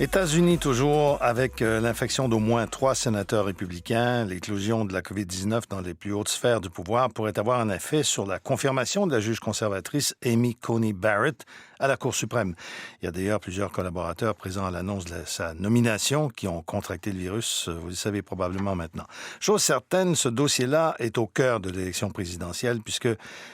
États-Unis toujours avec l'infection d'au moins 3 sénateurs républicains. L'éclosion de la COVID-19 dans les plus hautes sphères du pouvoir pourrait avoir un effet sur la confirmation de la juge conservatrice Amy Coney Barrett à la Cour suprême. Il y a d'ailleurs plusieurs collaborateurs présents à l'annonce de sa nomination qui ont contracté le virus, vous le savez probablement maintenant. Chose certaine, ce dossier-là est au cœur de l'élection présidentielle puisque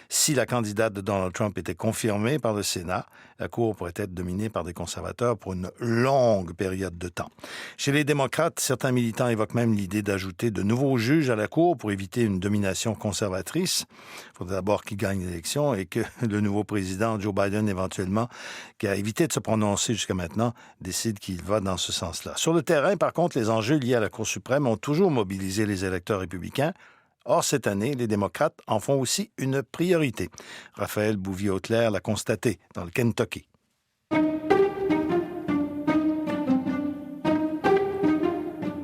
si la candidate de Donald Trump était confirmée par le Sénat, la Cour pourrait être dominée par des conservateurs pour une longue période de temps. Chez les démocrates, certains militants évoquent même l'idée d'ajouter de nouveaux juges à la Cour pour éviter une domination conservatrice. Il faudrait d'abord qu'il gagne l'élection et que le nouveau président, Joe Biden, éventuellement, qui a évité de se prononcer jusqu'à maintenant, décide qu'il va dans ce sens-là. Sur le terrain, par contre, les enjeux liés à la Cour suprême ont toujours mobilisé les électeurs républicains. Or, cette année, les démocrates en font aussi une priorité. Raphaël Bouvier-Auclair l'a constaté dans le Kentucky.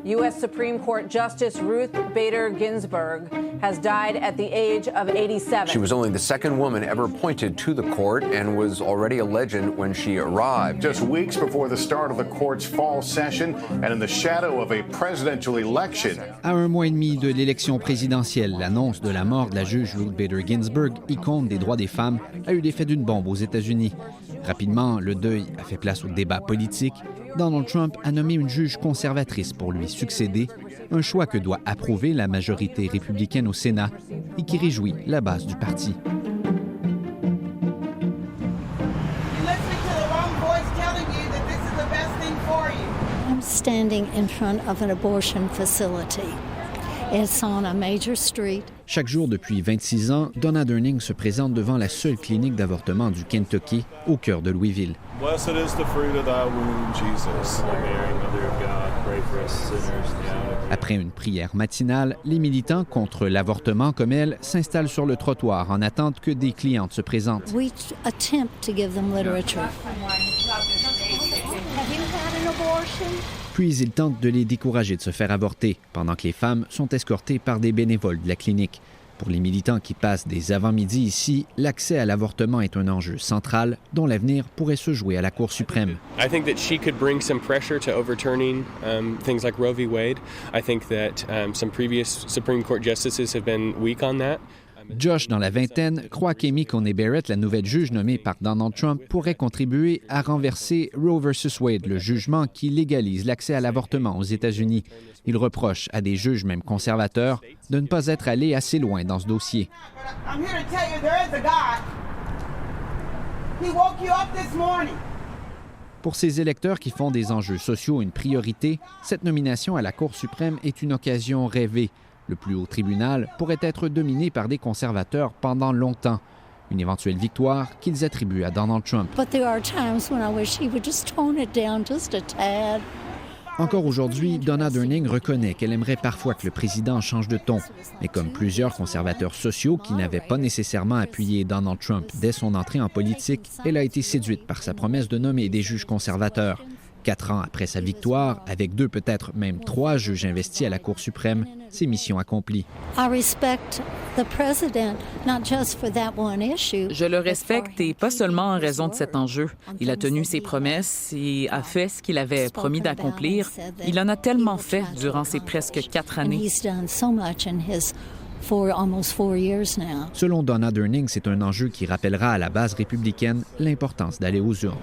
U.S. Supreme Court Justice Ruth Bader Ginsburg has died at the age of 87. She was only the second woman ever appointed to the court and was already a legend when she arrived. Just weeks before the start of the court's fall session and in the shadow of a presidential election. À un mois et demi de l'élection présidentielle, l'annonce de la mort de la juge Ruth Bader Ginsburg, icône des droits des femmes, a eu l'effet d'une bombe aux États-Unis. Rapidement, le deuil a fait place au débat politique. Donald Trump a nommé une juge conservatrice pour lui succéder, un choix que doit approuver la majorité républicaine au Sénat et qui réjouit la base du parti. I'm standing in front of an abortion facility. It's on a major street. Chaque jour depuis 26 ans, Donna Durning se présente devant la seule clinique d'avortement du Kentucky, au cœur de Louisville. Blessed is the fruit of thy womb, Jesus. Mary, Mother of God, pray for us sinners now. Après une prière matinale, les militants contre l'avortement comme elle s'installent sur le trottoir en attente que des clientes se présentent. We attempt to give them literature. Puis ils tentent de les décourager de se faire avorter, pendant que les femmes sont escortées par des bénévoles de la clinique. Pour les militants qui passent des avant-midi ici, l'accès à l'avortement est un enjeu central dont l'avenir pourrait se jouer à la Cour suprême. I think that she could bring some pressure to overturning things like Roe v. Wade. I think that some previous Supreme Court justices have been weak on that. Josh, dans la vingtaine, croit qu'Amy Coney Barrett, la nouvelle juge nommée par Donald Trump, pourrait contribuer à renverser Roe v. Wade, le jugement qui légalise l'accès à l'avortement aux États-Unis. Il reproche à des juges, même conservateurs, de ne pas être allés assez loin dans ce dossier. Pour ces électeurs qui font des enjeux sociaux une priorité, cette nomination à la Cour suprême est une occasion rêvée. Le plus haut tribunal pourrait être dominé par des conservateurs pendant longtemps. Une éventuelle victoire qu'ils attribuent à Donald Trump. Encore aujourd'hui, Donna Durning reconnaît qu'elle aimerait parfois que le président change de ton. Mais comme plusieurs conservateurs sociaux qui n'avaient pas nécessairement appuyé Donald Trump dès son entrée en politique, elle a été séduite par sa promesse de nommer des juges conservateurs. 4 ans après sa victoire, avec 2, peut-être même 3 juges investis à la Cour suprême, c'est mission accomplie. Je le respecte et pas seulement en raison de cet enjeu. Il a tenu ses promesses et a fait ce qu'il avait promis d'accomplir. Il en a tellement fait durant ces presque 4 années. Selon Donna Durning, c'est un enjeu qui rappellera à la base républicaine l'importance d'aller aux urnes.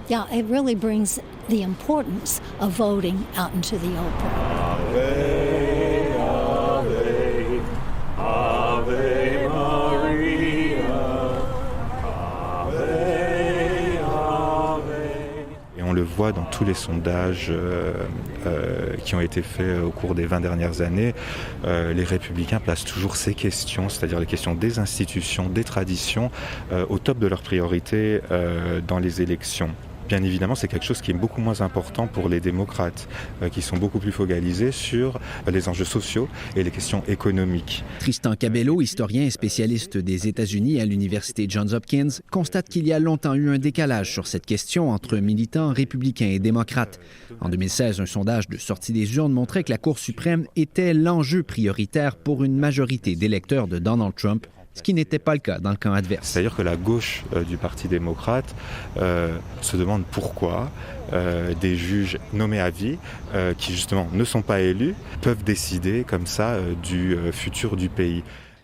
On le voit dans tous les sondages qui ont été faits au cours des 20 dernières années. Les républicains placent toujours ces questions, c'est-à-dire les questions des institutions, des traditions, au top de leurs priorités dans les élections. Bien évidemment, c'est quelque chose qui est beaucoup moins important pour les démocrates, qui sont beaucoup plus focalisés sur les enjeux sociaux et les questions économiques. Tristan Cabello, historien et spécialiste des États-Unis à l'Université Johns Hopkins, constate qu'il y a longtemps eu un décalage sur cette question entre militants républicains et démocrates. En 2016, un sondage de sortie des urnes montrait que la Cour suprême était l'enjeu prioritaire pour une majorité d'électeurs de Donald Trump, ce qui n'était pas le cas dans le camp adverse. C'est-à-dire que la gauche du Parti démocrate se demande pourquoi des juges nommés à vie, qui justement ne sont pas élus, peuvent décider comme ça du futur du pays.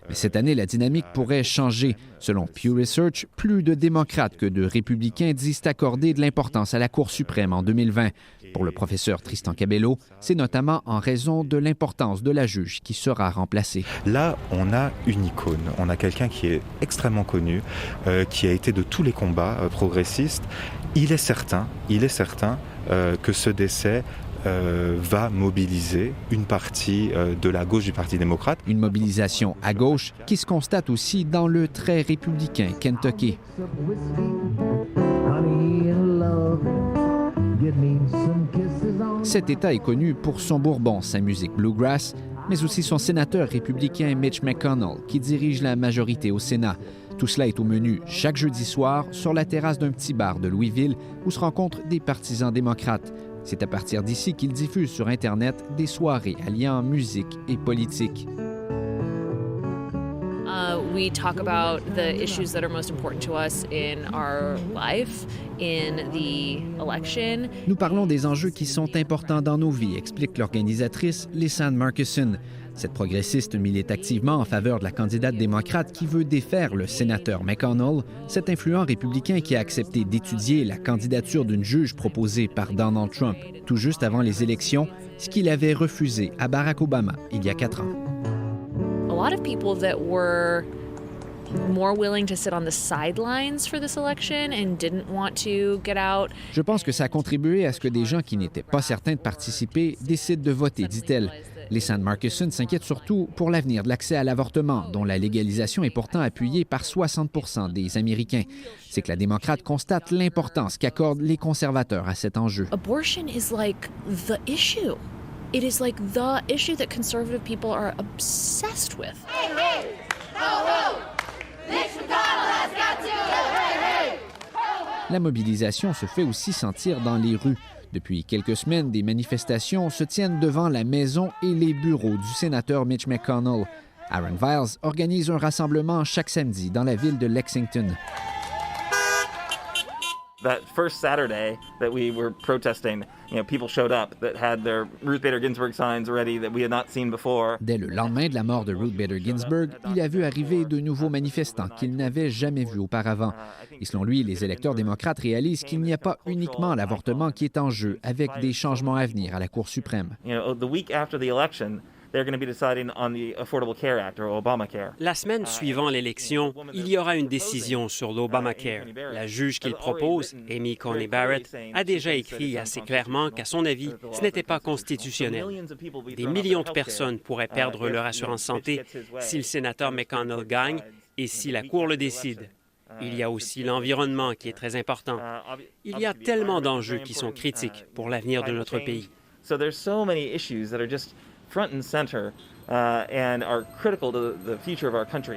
Mais cette année, la dynamique pourrait changer. Selon Pew Research, plus de démocrates que de républicains disent accorder de l'importance à la Cour suprême en 2020. Pour le professeur Tristan Cabello, c'est notamment en raison de l'importance de la juge qui sera remplacée. Là, on a une icône. On a quelqu'un qui est extrêmement connu, qui a été de tous les combats progressistes. Il est certain que ce décès va mobiliser une partie de la gauche du Parti démocrate. Une mobilisation à gauche qui se constate aussi dans le très républicain Kentucky. Cet État est connu pour son bourbon, sa musique bluegrass, mais aussi son sénateur républicain Mitch McConnell, qui dirige la majorité au Sénat. Tout cela est au menu chaque jeudi soir sur la terrasse d'un petit bar de Louisville où se rencontrent des partisans démocrates. C'est à partir d'ici qu'ils diffusent sur Internet des soirées alliant musique et politique. We talk about the issues that are most important to us in our life, in the election. Nous parlons des enjeux qui sont importants dans nos vies, explique l'organisatrice Lisanne Markison. Cette progressiste milite activement en faveur de la candidate démocrate qui veut défaire le sénateur McConnell, cet influent républicain qui a accepté d'étudier la candidature d'une juge proposée par Donald Trump tout juste avant les élections, ce qu'il avait refusé à Barack Obama il y a 4 ans. A lot of people that were more willing to sit on the sidelines for this election and didn't want to get out. Je pense que ça a contribué à ce que des gens qui n'étaient pas certains de participer décident de voter, dit-elle. Lisanne Markison s'inquiète surtout pour l'avenir de l'accès à l'avortement, dont la légalisation est pourtant appuyée par 60 % des Américains. C'est que la démocrate constate l'importance qu'accordent les conservateurs à cet enjeu. Abortion is like the issue. It is like the issue that conservative people are obsessed with. Hey, hey! Ho, ho! Mitch McConnell has got to go! Hey, hey! Ho, ho! La mobilisation se fait aussi sentir dans les rues. Depuis quelques semaines, des manifestations se tiennent devant la maison et les bureaux du sénateur Mitch McConnell. Aaron Viles organise un rassemblement chaque samedi dans la ville de Lexington. That first Saturday that we were protesting, people showed up that had their Ruth Bader Ginsburg signs ready that we had not seen before. Dès le lendemain de la mort de Ruth Bader Ginsburg, il a vu arriver de nouveaux manifestants qu'il n'avait jamais vus auparavant. Et selon lui, les électeurs démocrates réalisent qu'il n'y a pas uniquement l'avortement qui est en jeu, avec des changements à venir à la Cour suprême. The week after the election, they're going to be deciding on the Affordable Care Act or Obamacare. La semaine suivant l'élection, il y aura une décision sur l'Obamacare. La juge qu'il propose, Amy Coney Barrett, a déjà écrit assez clairement qu'à son avis, ce n'était pas constitutionnel. Des millions de personnes pourraient perdre leur assurance santé si le sénateur McConnell gagne et si la Cour le décide. Il y a aussi l'environnement qui est très important. Il y a tellement d'enjeux qui sont critiques pour l'avenir de notre pays. So there's so many issues that are just front and center and are critical to the future of our country.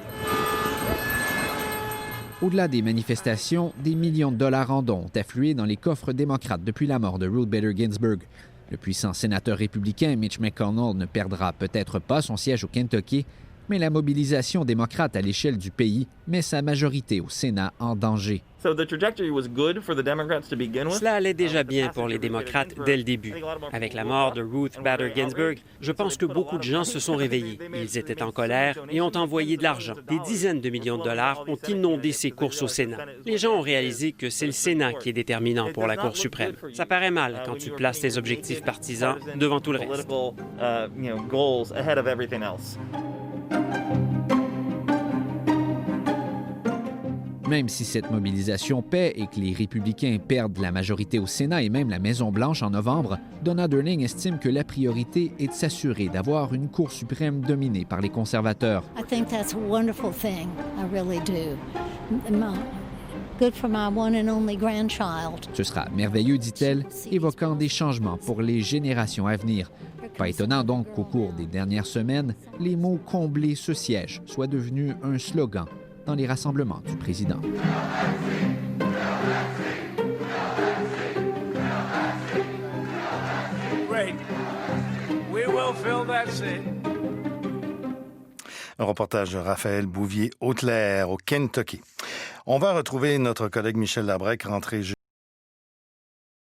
Au-delà des manifestations, des millions de dollars en dons ont afflué dans les coffres démocrates depuis la mort de Ruth Bader Ginsburg. Le puissant sénateur républicain Mitch McConnell ne perdra peut-être pas son siège au Kentucky, mais la mobilisation démocrate à l'échelle du pays met sa majorité au Sénat en danger. Cela allait déjà bien pour les démocrates dès le début. Avec la mort de Ruth Bader Ginsburg, je pense que beaucoup de gens se sont réveillés. Ils étaient en colère et ont envoyé de l'argent. Des dizaines de millions de dollars ont inondé ces courses au Sénat. Les gens ont réalisé que c'est le Sénat qui est déterminant pour la Cour suprême. Ça paraît mal quand tu places tes objectifs partisans devant tout le reste. Même si cette mobilisation paie et que les républicains perdent la majorité au Sénat et même la Maison-Blanche en novembre, Donna Durning estime que la priorité est de s'assurer d'avoir une Cour suprême dominée par les conservateurs. I think that's a wonderful thing. I really do. Good for my one and only grandchild. Ce sera merveilleux, dit-elle, évoquant des changements pour les générations à venir. Pas étonnant donc qu'au cours des dernières semaines, les mots « combler ce siège » soient devenus un slogan dans les rassemblements du président. Un reportage de Raphaël Bouvier-Hautelaire au Kentucky. On va retrouver notre collègue Michel Labrec, rentré